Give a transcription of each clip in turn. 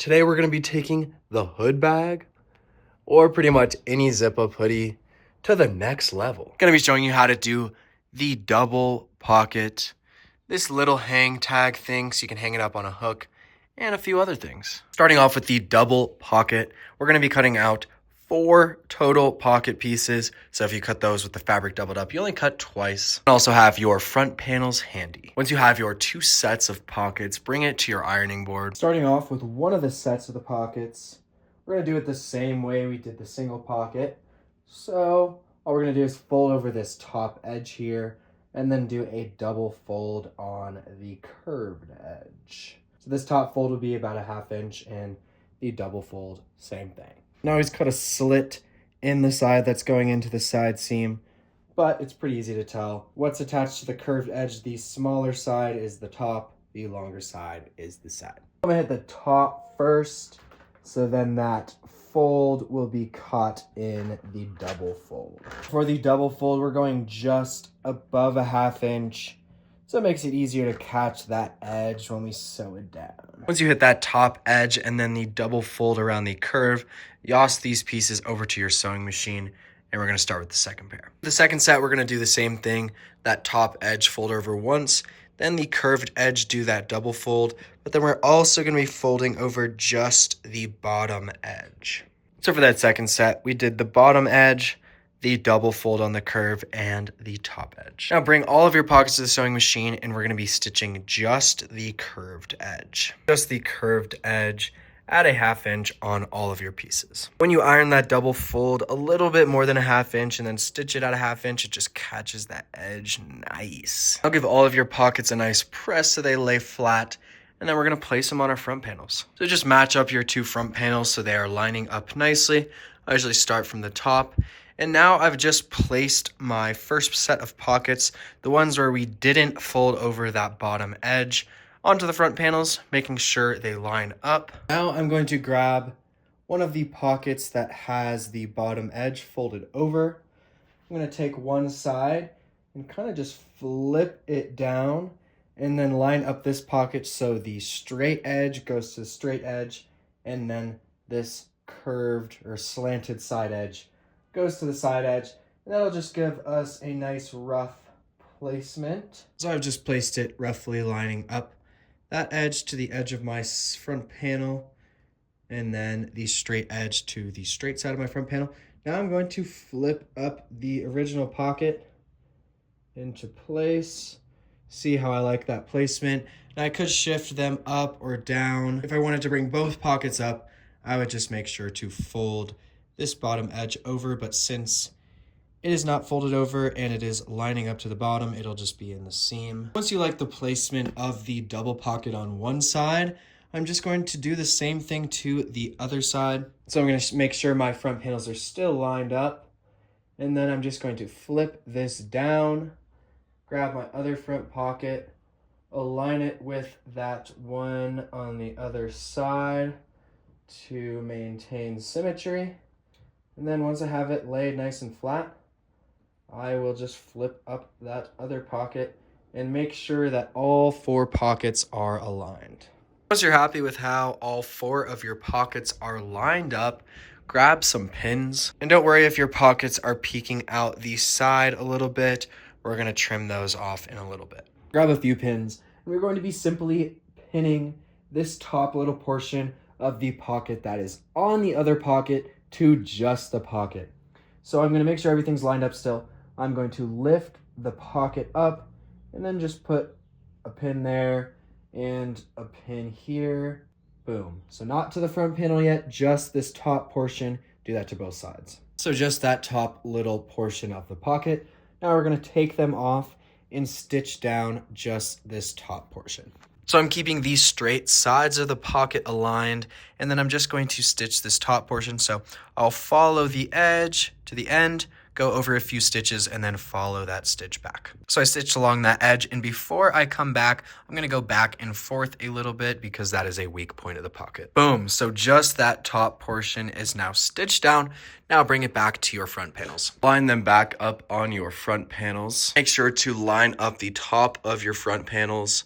Today we're going to be taking the hood bag, or pretty much any zip-up hoodie, to the next level. Going to be showing you how to do the double pocket, this little hang tag thing so you can hang it up on a hook, and a few other things. Starting off with the double pocket, we're going to be cutting out 4 total pocket pieces. So if you cut those with the fabric doubled up, you only cut twice. You also have your front panels handy. Once you have your 2 sets of pockets, bring it to your ironing board. Starting off with one of the sets of the pockets, we're going to do it the same way we did the single pocket. So all we're going to do is fold over this top edge here and then do a double fold on the curved edge. So this top fold will be about a 1/2 inch and the double fold, same thing. Now he's cut a slit in the side that's going into the side seam, but it's pretty easy to tell. What's attached to the curved edge, the smaller side is the top, the longer side is the side. I'm gonna hit the top first, so then that fold will be caught in the double fold. For the double fold, we're going just above a 1/2 inch, so it makes it easier to catch that edge when we sew it down. Once you hit that top edge and then the double fold around the curve, yaws these pieces over to your sewing machine, and we're going to start with the second pair. The second set, we're going to do the same thing. That top edge fold over once, then the curved edge do that double fold, but then we're also going to be folding over just the bottom edge. So for that second set, we did the bottom edge, the double fold on the curve, and the top edge. Now bring all of your pockets to the sewing machine, and we're going to be stitching just the curved edge. Just the curved edge at a 1/2 inch on all of your pieces. When you iron that double fold a little bit more than a 1/2 inch and then stitch it at a 1/2 inch, it just catches that edge nice. I'll give all of your pockets a nice press so they lay flat, and then we're going to place them on our front panels. So just match up your 2 front panels so they are lining up nicely. I usually start from the top. And now I've just placed my first set of pockets, the ones where we didn't fold over that bottom edge, onto the front panels, making sure they line up. Now I'm going to grab one of the pockets that has the bottom edge folded over. I'm going to take one side and kind of just flip it down and then line up this pocket so the straight edge goes to the straight edge, and then this curved or slanted side edge goes to the side edge, and that'll just give us a nice rough placement. So I've just placed it roughly lining up that edge to the edge of my front panel, and then the straight edge to the straight side of my front panel. Now I'm going to flip up the original pocket into place. See how I like that placement. Now I could shift them up or down. If I wanted to bring both pockets up, I would just make sure to fold this bottom edge over, but since it is not folded over and it is lining up to the bottom, it'll just be in the seam. Once you like the placement of the double pocket on one side, I'm just going to do the same thing to the other side. So I'm going to make sure my front panels are still lined up, and then I'm just going to flip this down, grab my other front pocket, align it with that one on the other side to maintain symmetry. And then once I have it laid nice and flat, I will just flip up that other pocket and make sure that all 4 pockets are aligned. Once you're happy with how all 4 of your pockets are lined up, grab some pins. And don't worry if your pockets are peeking out the side a little bit. We're going to trim those off in a little bit. Grab a few pins, and we're going to be simply pinning this top little portion of the pocket that is on the other pocket to just the pocket. So I'm going to make sure everything's lined up still. I'm going to lift the pocket up and then just put a pin there and a pin here. Boom. So not to the front panel yet, just this top portion. Do that to both sides. So just that top little portion of the pocket. Now we're going to take them off and stitch down just this top portion. So I'm keeping these straight sides of the pocket aligned, and then I'm just going to stitch this top portion. So I'll follow the edge to the end, go over a few stitches, and then follow that stitch back. So I stitched along that edge, and before I come back, I'm going to go back and forth a little bit because that is a weak point of the pocket. Boom. So just that top portion is now stitched down. Now bring it back to your front panels. Line them back up on your front panels. Make sure to line up the top of your front panels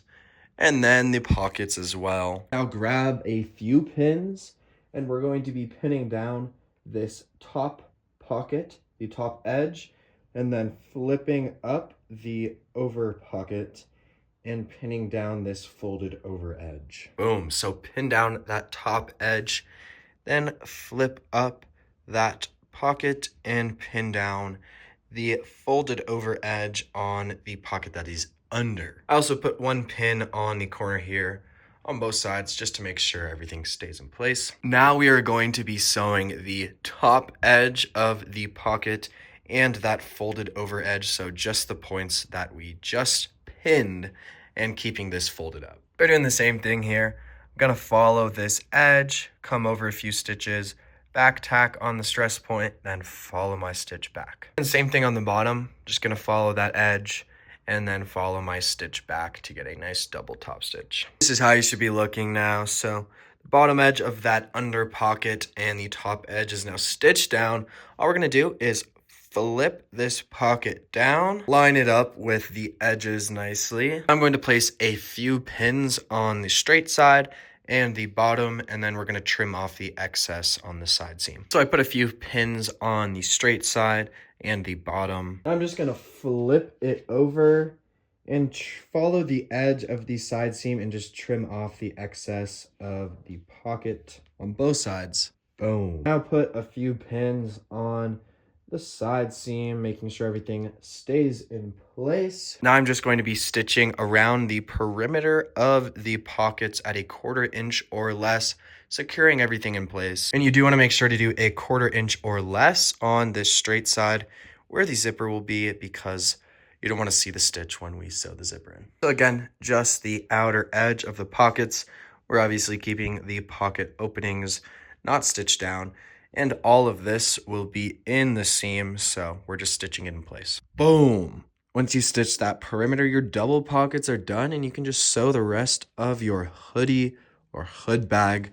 and then the pockets as well. Now grab a few pins, and we're going to be pinning down this top pocket, the top edge, and then flipping up the over pocket and pinning down this folded over edge. Boom. So pin down that top edge, then flip up that pocket and pin down the folded over edge on the pocket that is under. I also put one pin on the corner here on both sides just to make sure everything stays in place. Now we are going to be sewing the top edge of the pocket and that folded over edge, so just the points that we just pinned, and keeping this folded up. We're doing the same thing here. I'm gonna follow this edge, come over a few stitches, back tack on the stress point, then follow my stitch back. And same thing on the bottom, just gonna follow that edge and then follow my stitch back to get a nice double top stitch. This is how you should be looking now. So the bottom edge of that under pocket and the top edge is now stitched down. All we're gonna do is flip this pocket down, line it up with the edges nicely. I'm going to place a few pins on the straight side and the bottom, and then we're going to trim off the excess on the side seam. So I put a few pins on the straight side and the bottom. I'm just going to flip it over and follow the edge of the side seam and just trim off the excess of the pocket on both sides. Boom. Now put a few pins on the side seam, making sure everything stays in place. Now I'm just going to be stitching around the perimeter of the pockets at a 1/4 inch or less, securing everything in place. And you do want to make sure to do a 1/4 inch or less on this straight side where the zipper will be, because you don't want to see the stitch when we sew the zipper in. So again, just the outer edge of the pockets. We're obviously keeping the pocket openings not stitched down, and all of this will be in the seam, so we're just stitching it in place. Boom! Once you stitch that perimeter, your double pockets are done, and you can just sew the rest of your hoodie or hood bag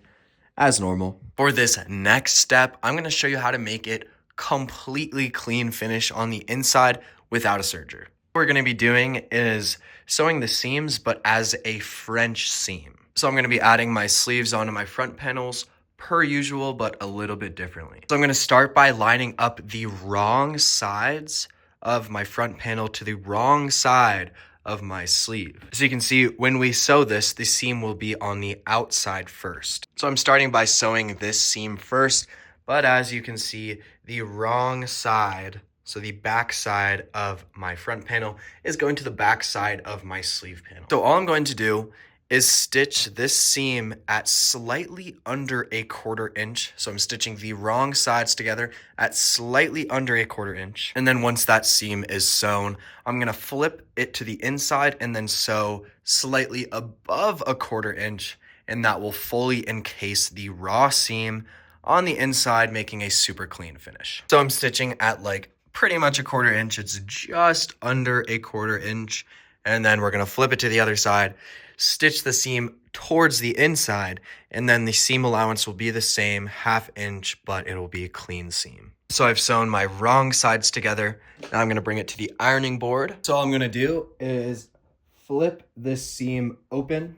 as normal. For this next step, I'm going to show you how to make it completely clean finish on the inside without a serger. What we're going to be doing is sewing the seams, but as a French seam. So I'm going to be adding my sleeves onto my front panels, per usual, but a little bit differently. So I'm going to start by lining up the wrong sides of my front panel to the wrong side of my sleeve. So you can see when we sew this, the seam will be on the outside first. So I'm starting by sewing this seam first, but as you can see, the wrong side, so the back side of my front panel, is going to the back side of my sleeve panel. So all I'm going to do is stitch this seam at slightly under a 1/4 inch. So I'm stitching the wrong sides together at slightly under a 1/4 inch. And then once that seam is sewn, I'm gonna flip it to the inside and then sew slightly above a 1/4 inch, and that will fully encase the raw seam on the inside, making a super clean finish. So I'm stitching at like pretty much a 1/4 inch. It's just under a 1/4 inch. And then we're gonna flip it to the other side, stitch the seam towards the inside, and then the seam allowance will be the same, 1/2 inch, but it'll be a clean seam. So I've sewn my wrong sides together. Now I'm gonna bring it to the ironing board. So all I'm gonna do is flip this seam open,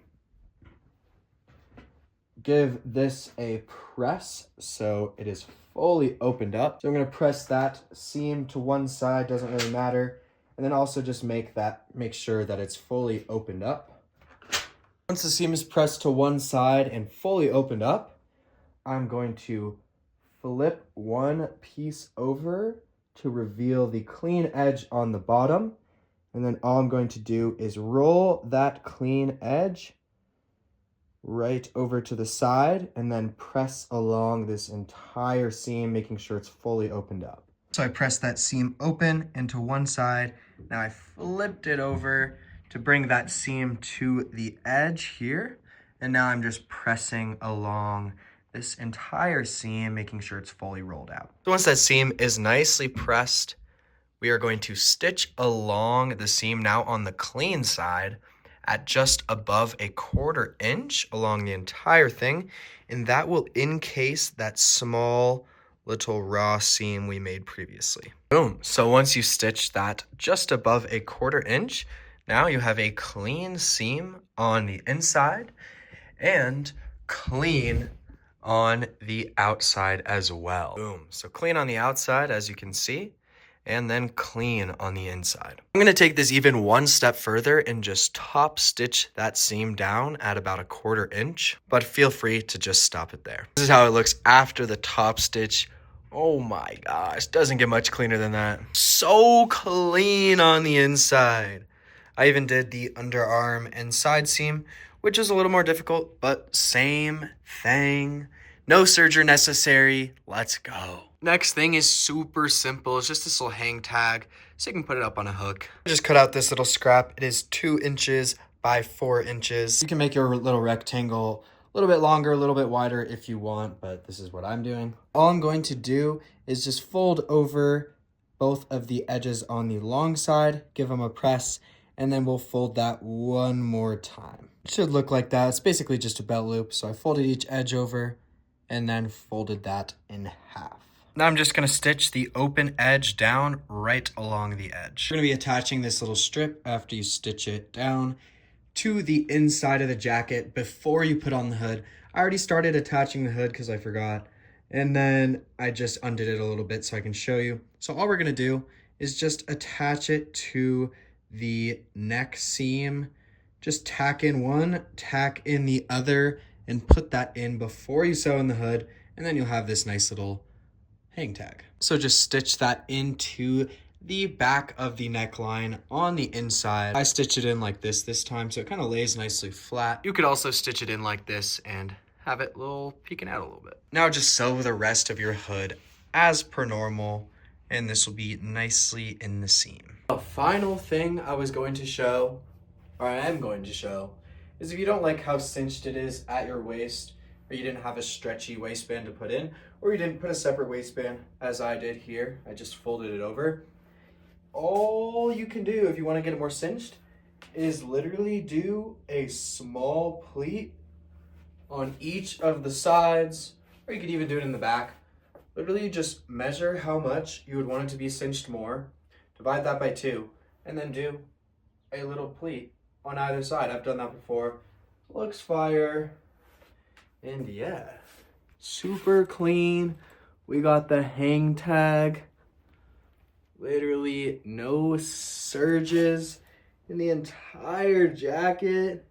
give this a press so it is fully opened up. So I'm gonna press that seam to one side, doesn't really matter, and then also just make sure that it's fully opened up. Once the seam is pressed to one side and fully opened up, I'm going to flip one piece over to reveal the clean edge on the bottom. And then all I'm going to do is roll that clean edge right over to the side and then press along this entire seam, making sure it's fully opened up. So I pressed that seam open into one side. Now I flipped it over to bring that seam to the edge here. And now I'm just pressing along this entire seam, making sure it's fully rolled out. So once that seam is nicely pressed, we are going to stitch along the seam now on the clean side at just above a 1/4 inch along the entire thing. And that will encase that small little raw seam we made previously. Boom. So once you stitch that just above a 1/4 inch, Now you have a clean seam on the inside and clean on the outside as well. Boom. So clean on the outside, as you can see, and then clean on the inside. I'm gonna take this even one step further and just top stitch that seam down at about a 1/4 inch, but feel free to just stop it there. This is how it looks after the top stitch. Oh my gosh, doesn't get much cleaner than that. So clean on the inside. I even did the underarm and side seam, which is a little more difficult, but same thing. No serger necessary. Let's go. Next thing is super simple. It's just this little hang tag, so you can put it up on a hook. Just cut out this little scrap. It is 2 inches by 4 inches. You can make your little rectangle a little bit longer, a little bit wider if you want, but this is what I'm doing. All I'm going to do is just fold over both of the edges on the long side, give them a press, and then we'll fold that one more time. It should look like that. It's basically just a belt loop. So I folded each edge over and then folded that in half. Now I'm just gonna stitch the open edge down right along the edge. We're gonna be attaching this little strip after you stitch it down to the inside of the jacket before you put on the hood. I already started attaching the hood because I forgot. And then I just undid it a little bit so I can show you. So all we're gonna do is just attach it to the neck seam. Just tack in one, tack in the other, and put that in before you sew in the hood, and then you'll have this nice little hang tag. So just stitch that into the back of the neckline on the inside. I stitch it in like this time, so it kind of lays nicely flat. You could also stitch it in like this and have it peeking out a little bit. Now just sew the rest of your hood as per normal, and this will be nicely in the seam. The final thing I was going to show, or I am going to show, is if you don't like how cinched it is at your waist, or you didn't have a stretchy waistband to put in, or you didn't put a separate waistband as I did here, I just folded it over. All you can do if you want to get it more cinched is literally do a small pleat on each of the sides, or you could even do it in the back. Literally just measure how much you would want it to be cinched more, divide that by 2, and then do a little pleat on either side. I've done that before. Looks fire. And yeah, super clean. We got the hang tag. Literally no serges in the entire jacket.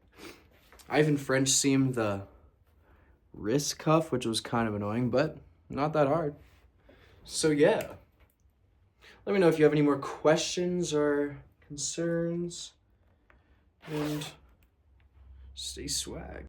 I even French seamed the wrist cuff, which was kind of annoying, but not that hard. So yeah, let me know if you have any more questions or concerns, and stay swag.